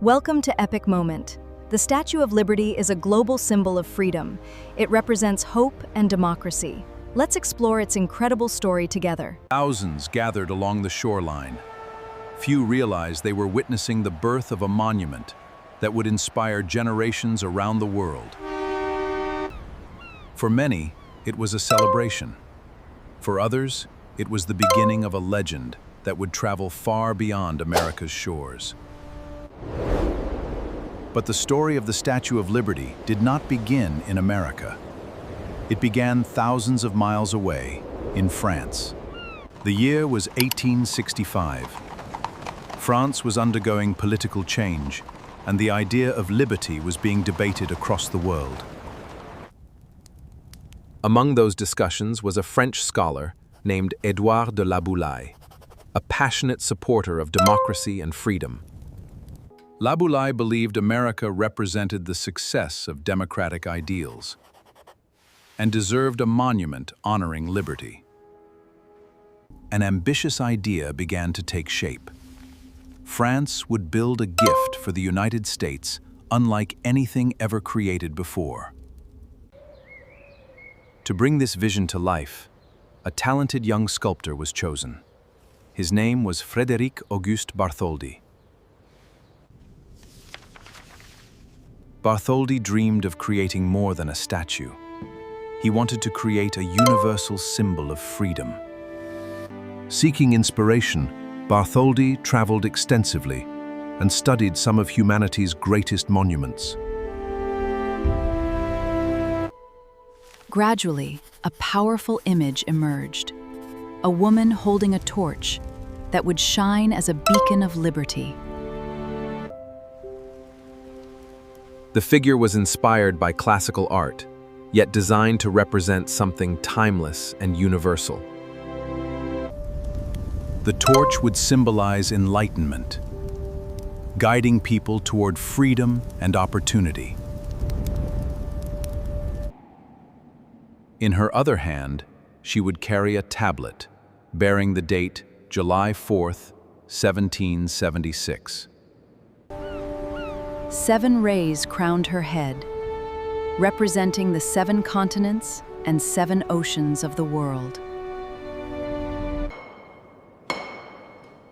Welcome to Epic Moment. The Statue of Liberty is a global symbol of freedom. It represents hope and democracy. Let's explore its incredible story together. Thousands gathered along the shoreline. Few realized they were witnessing the birth of a monument that would inspire generations around the world. For many, it was a celebration. For others, it was the beginning of a legend that would travel far beyond America's shores. But the story of the Statue of Liberty did not begin in America. It began thousands of miles away, in France. The year was 1865. France was undergoing political change, and the idea of liberty was being debated across the world. Among those discussions was a French scholar named Édouard de Laboulaye, a passionate supporter of democracy and freedom. Laboulaye believed America represented the success of democratic ideals and deserved a monument honoring liberty. An ambitious idea began to take shape. France would build a gift for the United States unlike anything ever created before. To bring this vision to life, a talented young sculptor was chosen. His name was Frédéric Auguste Bartholdi. Bartholdi dreamed of creating more than a statue. He wanted to create a universal symbol of freedom. Seeking inspiration, Bartholdi traveled extensively and studied some of humanity's greatest monuments. Gradually, a powerful image emerged. A woman holding a torch that would shine as a beacon of liberty. The figure was inspired by classical art, yet designed to represent something timeless and universal. The torch would symbolize enlightenment, guiding people toward freedom and opportunity. In her other hand, she would carry a tablet bearing the date July 4th, 1776. 7 rays crowned her head, representing the 7 continents and 7 oceans of the world.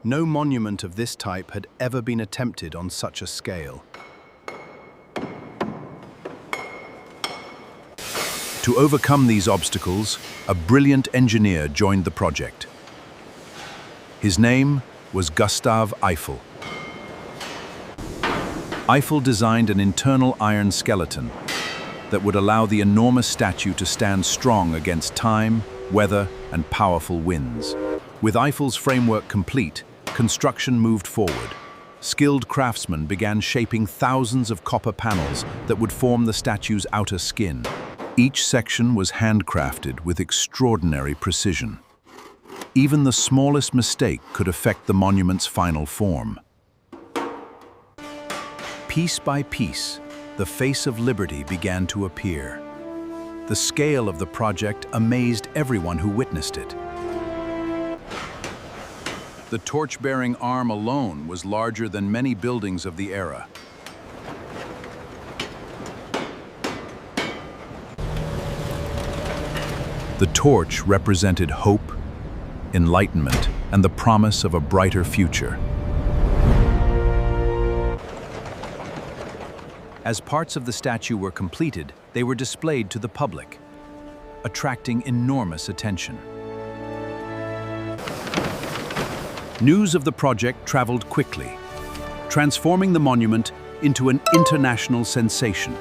No monument of this type had ever been attempted on such a scale. To overcome these obstacles, a brilliant engineer joined the project. His name was Gustave Eiffel. Eiffel designed an internal iron skeleton that would allow the enormous statue to stand strong against time, weather, and powerful winds. With Eiffel's framework complete, construction moved forward. Skilled craftsmen began shaping thousands of copper panels that would form the statue's outer skin. Each section was handcrafted with extraordinary precision. Even the smallest mistake could affect the monument's final form. Piece by piece, the face of liberty began to appear. The scale of the project amazed everyone who witnessed it. The torch-bearing arm alone was larger than many buildings of the era. The torch represented hope, enlightenment, and the promise of a brighter future. As parts of the statue were completed, they were displayed to the public, attracting enormous attention. News of the project traveled quickly, transforming the monument into an international sensation.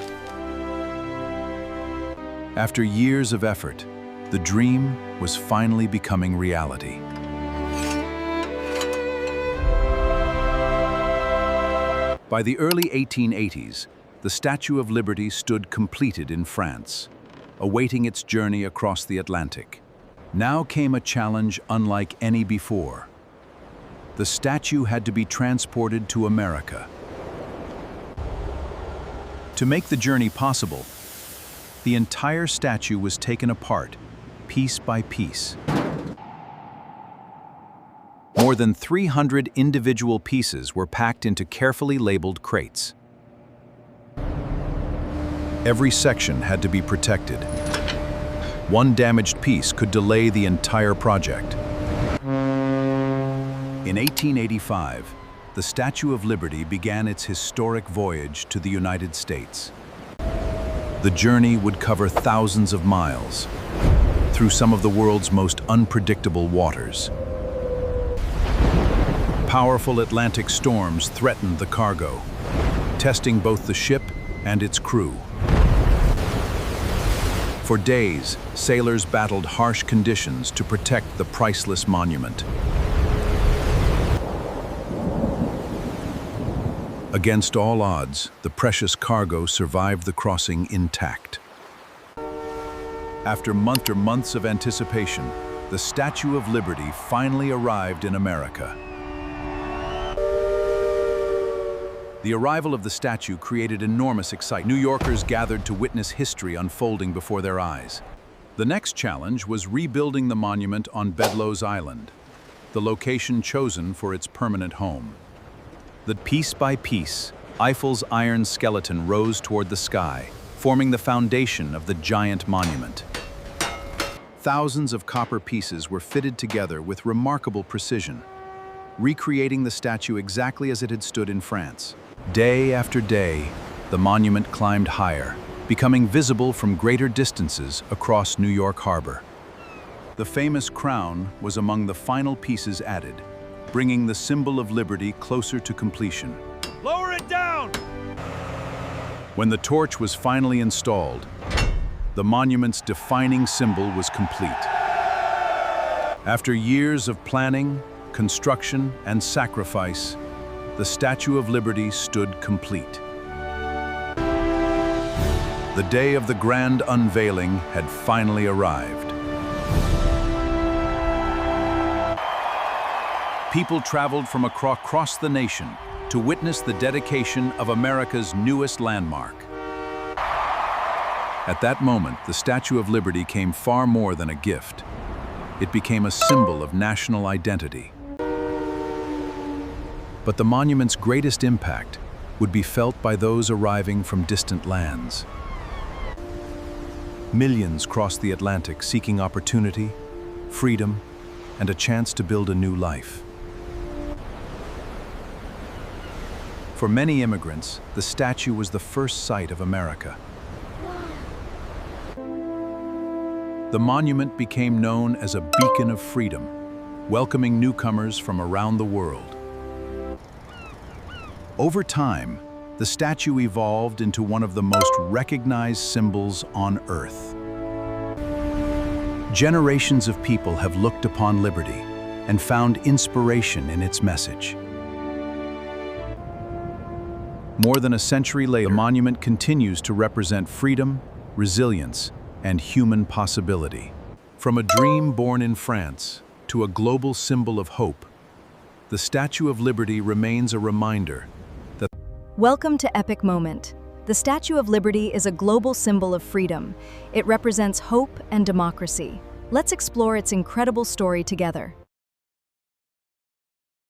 After years of effort, the dream was finally becoming reality. By the early 1880s, the Statue of Liberty stood completed in France, awaiting its journey across the Atlantic. Now came a challenge unlike any before. The statue had to be transported to America. To make the journey possible, the entire statue was taken apart, piece by piece. More More than 300 individual pieces were packed into carefully labeled crates. Every section had to be protected. One damaged piece could delay the entire project. In 1885, the Statue of Liberty began its historic voyage to the United States. The journey would cover thousands of miles through some of the world's most unpredictable waters. Powerful Atlantic storms threatened the cargo, testing both the ship and its crew. For days, sailors battled harsh conditions to protect the priceless monument. Against all odds, the precious cargo survived the crossing intact. After months of anticipation, the Statue of Liberty finally arrived in America. The arrival of the statue created enormous excitement. New Yorkers gathered to witness history unfolding before their eyes. The next challenge was rebuilding the monument on Bedloes Island, the location chosen for its permanent home. That piece by piece, Eiffel's iron skeleton rose toward the sky, forming the foundation of the giant monument. Thousands of copper pieces were fitted together with remarkable precision, recreating the statue exactly as it had stood in France. Day after day, the monument climbed higher, becoming visible from greater distances across New York Harbor. The famous crown was among the final pieces added, bringing the symbol of liberty closer to completion. Lower it down! When the torch was finally installed, the monument's defining symbol was complete. After years of planning, construction, and sacrifice, the Statue of Liberty stood complete. The day of the grand unveiling had finally arrived. People traveled from across the nation to witness the dedication of America's newest landmark. At that moment, the Statue of Liberty came far more than a gift. It became a symbol of national identity. But the monument's greatest impact would be felt by those arriving from distant lands. Millions crossed the Atlantic seeking opportunity, freedom, and a chance to build a new life. For many immigrants, the statue was the first sight of America. The monument became known as a beacon of freedom, welcoming newcomers from around the world. Over time, the statue evolved into one of the most recognized symbols on Earth. Generations of people have looked upon liberty and found inspiration in its message. More than a century later, the monument continues to represent freedom, resilience, and human possibility. From a dream born in France to a global symbol of hope, the Statue of Liberty remains a reminder that... Welcome to Epic Moment. The Statue of Liberty is a global symbol of freedom. It represents hope and democracy. Let's explore its incredible story together.